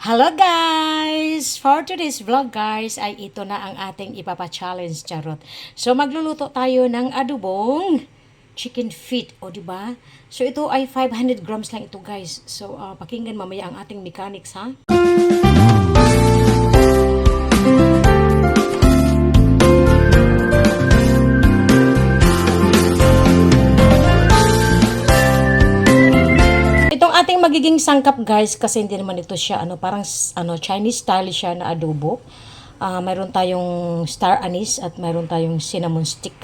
Hello guys! For today's vlog guys ay ito na ang ating ipapa-challenge, charot. So magluluto tayo ng adobong chicken feet, o di ba? So ito ay 500 grams lang ito guys. So pakinggan mamaya ang ating mechanics ha. Ating magiging sangkap guys, kasi hindi naman ito siya parang Chinese style siya na adobo. Mayroon tayong star anise at mayroon tayong cinnamon stick.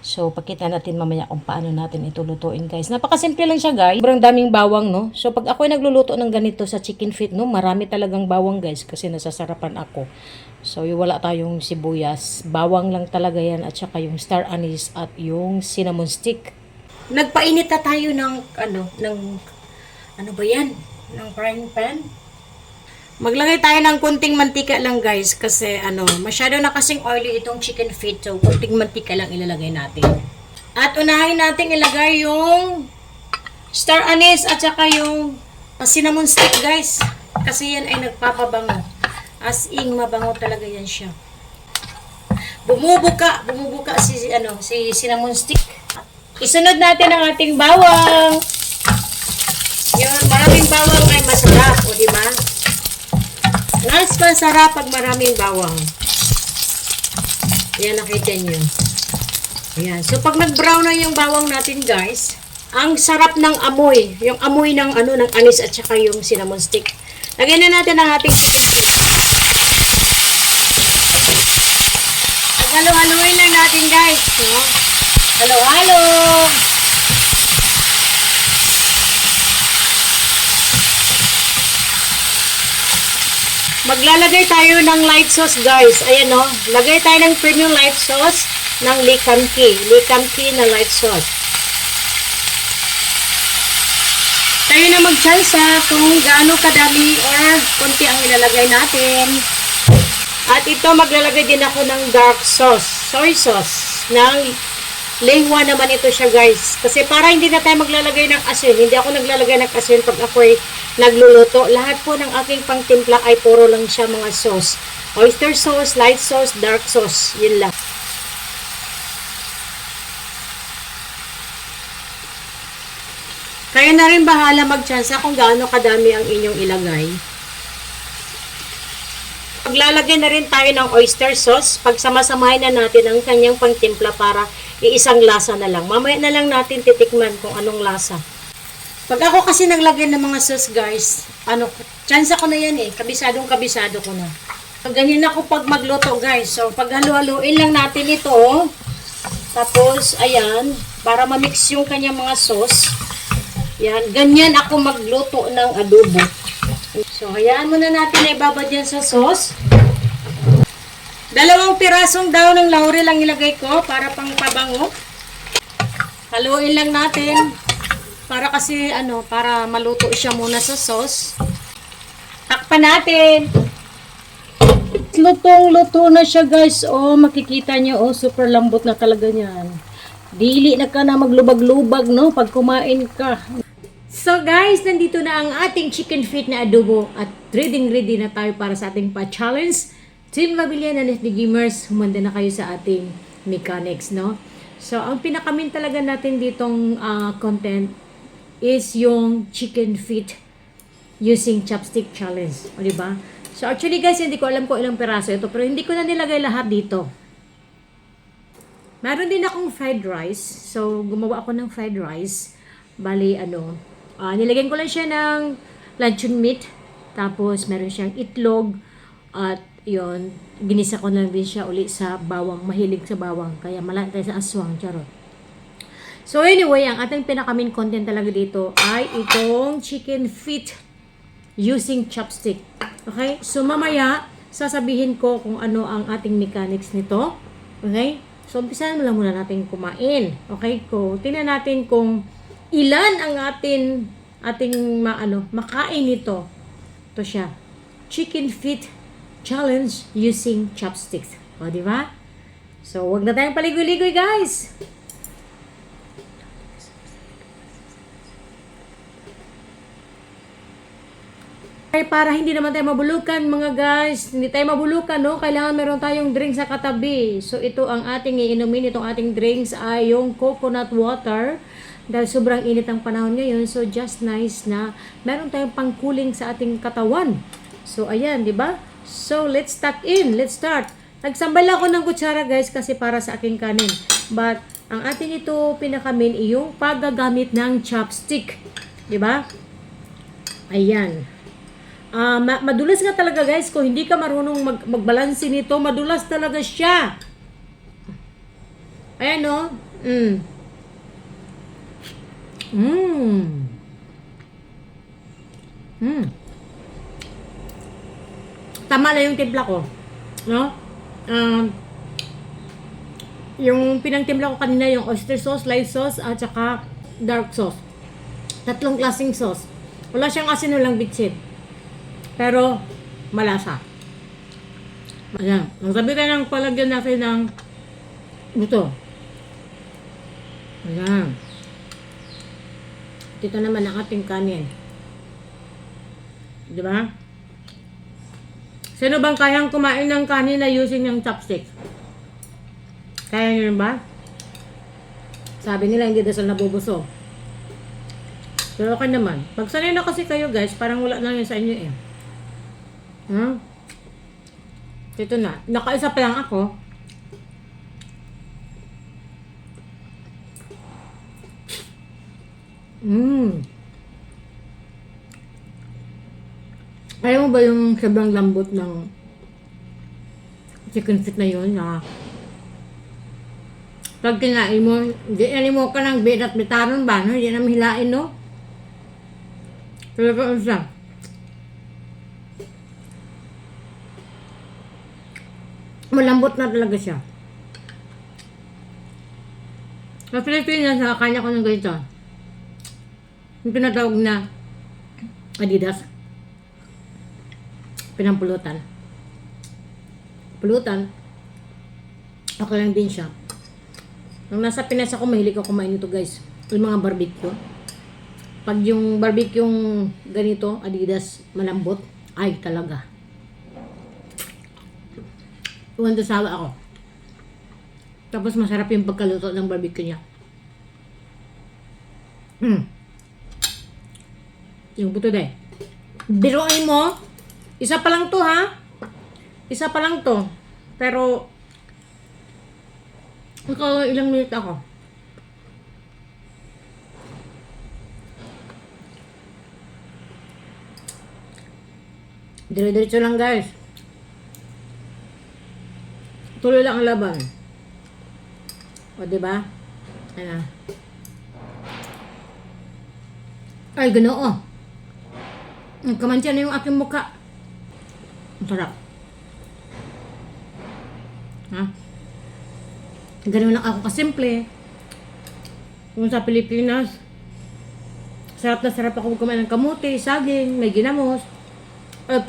So pakita natin mamaya kung paano natin ito lutuin guys. Napakasimple lang siya guys. Sobrang daming bawang no. So pag ako ay nagluluto ng ganito sa chicken feet no, marami talagang bawang guys kasi nasasarapan ako. So wala tayong sibuyas, bawang lang talaga yan at saka yung star anise at yung cinnamon stick. Nagpainit na tayo ng ano ba yan? Ng frying pan. Maglagay tayo ng kunting mantika lang guys kasi masyado na kasing oily itong chicken feet. So kunting mantika lang ilalagay natin. At unahin natin ilagay yung star anise at saka yung cinnamon stick guys. Kasi yan ay nagpapabango. As in mabango talaga yan siya. Bumubuka si cinnamon stick. Isunod natin ang ating bawang. Yun, maraming bawang ay masarap, o di ba? Mas masarap pag maraming bawang. Yan, nakita nyo. Ayan. So, pag nag-brown na yung bawang natin, guys, ang sarap ng amoy. Yung amoy ng, ng anis at saka yung cinnamon stick. Lagyan na natin ang ating halo-haloin lang natin, guys. No? Halo-halo! Maglalagay tayo ng light sauce guys. Ayan o. Lagay tayo ng premium light sauce ng Lee Kum Kee. Lee Kum Kee na light sauce. Tayo na mag-chansa kung gaano kadami or konti ang ilalagay natin. At ito maglalagay din ako ng dark sauce. Soy sauce. Ng lengwa naman ito siya guys. Kasi para hindi na tayo maglalagay ng asin. Hindi ako naglalagay ng asin pag ako'y nagluluto. Lahat po ng aking pangtimpla ay puro lang siya mga sauce. Oyster sauce, light sauce, dark sauce. Yun lang. Kaya na rin bahala magtsansa kung gaano kadami ang inyong ilagay. Paglalagay na rin tayo ng oyster sauce. Pagsamasamahin na natin ang kanyang pangtimpla para iisang lasa na lang. Mamaya na lang natin titikman kung anong lasa. Pag ako kasi naglagay ng mga sauce guys, tsansa ko na yan kabisadong kabisado ko na. Ganyan ako pag magluto guys. So pag halu-haluin lang natin ito, tapos ayan, para ma-mix yung kanyang mga sauce. Yan, ganyan ako magluto ng adobo. So hayaan muna natin na ibabad yan sa sauce. 2 pirasong daw ng laurel lang ilagay ko para pang pabango. Haluin lang natin. Para kasi para maluto siya muna sa sauce. Takpan natin. Lutong-luto na siya guys. Oh, makikita niyo super lambot na talaga niyan. Dili na ka na maglubag-lubag no pag kumain ka. So guys, nandito na ang ating chicken feet na adobo at ready na tayo para sa ating pa-challenge. Team Labilyan and FD Gamers, humanda na kayo sa ating mechanics, no? So, ang pinakamin talaga natin ditong content is yung chicken feet using chopstick challenge. O, diba? So, actually guys, hindi ko alam kung ilang piraso ito, pero hindi ko na nilagay lahat dito. Meron din akong fried rice. So, gumawa ako ng fried rice. Bali, nilagyan ko lang siya ng luncheon meat. Tapos, meron siyang itlog. At, yon ginisa ko na din siya uli sa bawang. Mahilig sa bawang. Kaya, malaki tayo sa aswang. Charot. So anyway, ang ating pinaka-main content talaga dito ay itong chicken feet using chopstick. Okay? So mamaya, sasabihin ko kung ano ang ating mechanics nito. Okay? So umpisahan mo lang muna natin kumain. Okay? Tingnan natin kung ilan ang ating makain nito. Ito siya. Chicken feet challenge using chopsticks. O, di ba? So, wag na tayong paligoy-ligoy, guys. Para hindi naman tayo mabulukan mga guys, hindi tayo mabulukan, no? Kailangan meron tayong drink sa katabi. So ito ang ating iinumin, itong ating drinks ay yung coconut water. Dahil sobrang init ang panahon ngayon, so just nice na meron tayong pangkuling sa ating katawan. So ayan, di ba? So let's tuck in, let's start. Nagsambal ako ng kutsara guys kasi para sa aking kanin. But ang ating ito pinakamin ay yung paggagamit ng chopstick. Di ba? Ayan. Madulas nga talaga guys, kung hindi ka marunong magbalanse nito, madulas talaga siya. Ayan o. Tama na yung timpla ko. No? Yung pinangtimpla ko kanina, yung oyster sauce, light sauce, at saka dark sauce. 3 klaseng sauce. Wala siyang asin, walang bitsin. Pero, malasa. Ayan. Ang sabi tayo ng palagyan natin ng ito. Ayan. Dito naman ang ating kanin. Diba? Sino bang kayang kumain ng kanin na using ng chopstick? Kaya nyo ba? Sabi nila hindi daw sila nabubusog. Pero okay naman. Pag sanay na kasi kayo guys, parang wala na yun sa inyo eh. Ito na. Nakaisa pa lang ako. Ayaw mo ba yung sobrang lambot ng chicken feet na yun? Pag kinain mo, hindi mo ka ng bit at bitaron ba? No? Hindi na mahilain, no? Pero ano siya? Malambot na talaga siya. Sa Pilipinas, nakakanya ko ng ganito. Yung tinatawag na Adidas. Pinampulutan. Pulutan. Okay lang din siya. Nung nasa Pinas ako, mahilig ako kumain ito guys. Yung mga barbecue. Pag yung barbecue yung ganito, Adidas, malambot, ay talaga. Sawa ako. Tapos masarap yung pagkaluto ng barbecue niya. Yung buto day. Biruin mo, isa pa lang to ha. Isa pa lang to. Pero, ilang minute ako. Dire-diretso lang guys. Tuloy lang ang laban. O, diba? Ayan. Ay, ganoo. Kamantya na yung aking muka. Ang sarap. Ha? Ganun lang ako kasimple. Kung sa Pilipinas, sarap na sarap ako kumain ng kamote, saging, may ginamos,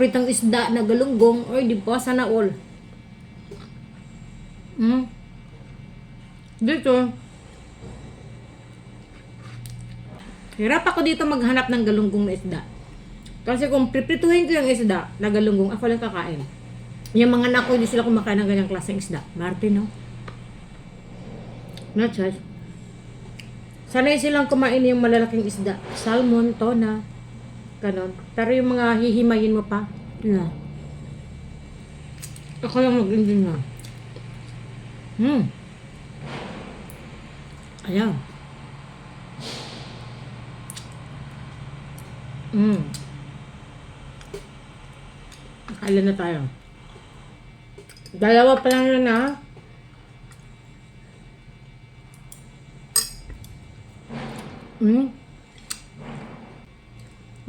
pritang isda na galunggong, or di ba, sana all. Dito, hirap ako dito maghanap ng galunggong na isda. Kasi kung priprituhin ko yung isda na galunggong, ako lang kakain. Yung mga anak ko, hindi sila kumakain ng ganyang klaseng isda. Martin, no? Not choice. Sanay silang kumain yung malalaking isda. Salmon, tuna, ganon. Pero yung mga hihimayin mo pa, na. Ako lang mag-ingin na. Ayan. Kailan na tayo? Dalawa pa lang yun ha.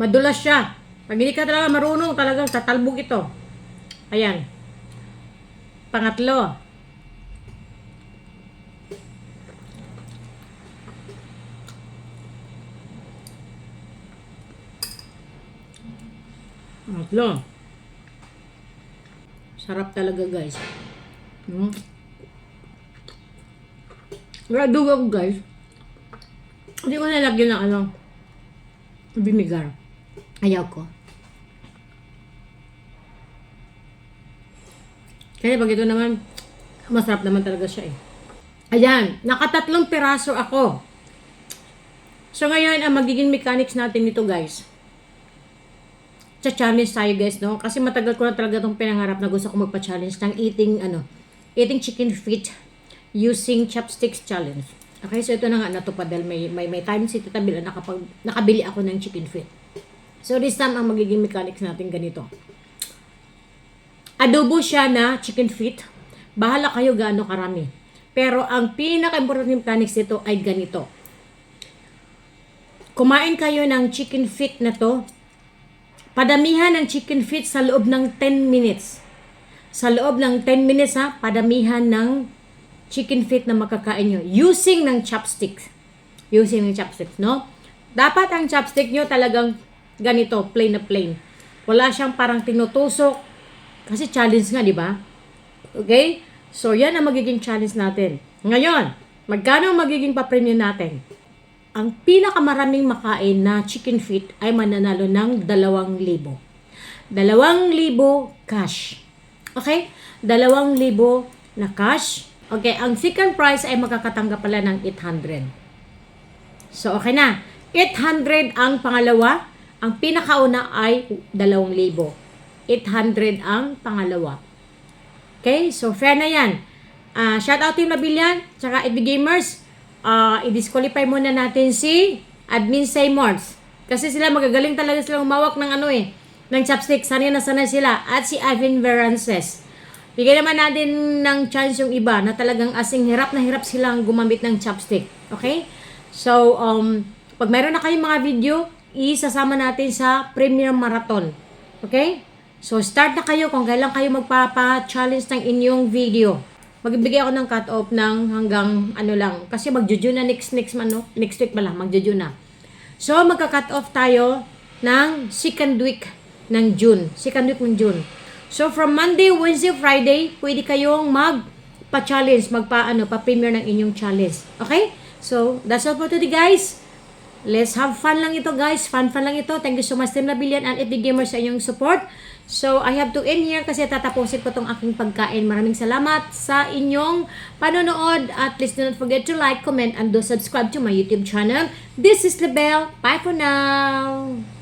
Madulas siya. Pag hindi ka talaga marunong, talagang tatalbog ito. Ayan. Pangatlo. Pangatlo. Sarap talaga guys. Gradugo ako guys. Hindi ko nalagyan ng vinegar. Ayaw ko. Kaya pag ito naman, masarap naman talaga siya eh. Ayan, nakatatlong piraso ako. So ngayon, ang magiging mechanics natin nito guys. Challenge tayo guys, no? Kasi matagal ko na talaga itong pinangarap na gusto ko magpa-challenge ng eating chicken feet using chopsticks challenge. Okay, so ito na nga natupad dahil may time si Tita Bella nakabili ako ng chicken feet. So this time, ang magiging mechanics natin ganito. Adobo siya na chicken feet. Bahala kayo gaano karami. Pero ang pinaka-importante mechanics nito ay ganito. Kumain kayo ng chicken feet na to. Padamihan ng chicken feet sa loob ng 10 minutes. Sa loob ng 10 minutes ha, padamihan ng chicken feet na makakain nyo. Using ng chopsticks. Using ng chopsticks, no? Dapat ang chopstick nyo talagang ganito, plain na plain. Wala siyang parang tinutusok. Kasi challenge nga, di ba? Okay? So, yan ang magiging challenge natin. Ngayon, magkano ang magiging pa-premium natin? Ang pinakamaraming makain na chicken feet ay mananalo ng 2,000. 2,000 cash. Okay? 2,000 na cash. Okay, ang second prize ay makakatanggap pala ng 800. So, okay na. 800 ang pangalawa. Ang pinakauna ay 2,000. 800 ang pangalawa. Okay? So, fair na yan. Shout out Team Labilyan, tsaka FB Gamers. I-disqualify muna natin si Admin Seymours. Kasi sila magagaling talaga silang umawak ng ng chopstick. Sanay na sanay sila. At si Ivan Verances. Bigyan naman natin ng chance yung iba na talagang asing hirap na hirap silang gumamit ng chopstick. Okay? So, pag mayroon na kayong mga video, isasama natin sa Premium Marathon. Okay? So, start na kayo kung kailan kayo magpapa-challenge ng inyong video. Magbibigay ako ng cut-off ng hanggang lang. Kasi magjuju na next week pala, magjuju na. So, magka-cut off tayo ng second week ng June. So, from Monday, Wednesday, Friday, pwede kayong magpa-challenge, pa-premiere ng inyong challenge. Okay? So, that's all for today, guys. Let's have fun lang ito, guys. Fun lang ito. Thank you so much, Team Labilyan and FB Gamers sa inyong support. So, I have to end here kasi tatapusin ko tong aking pagkain. Maraming salamat sa inyong panonood at please do not forget to like, comment, and do subscribe to my YouTube channel. This is Lebel. Bye for now!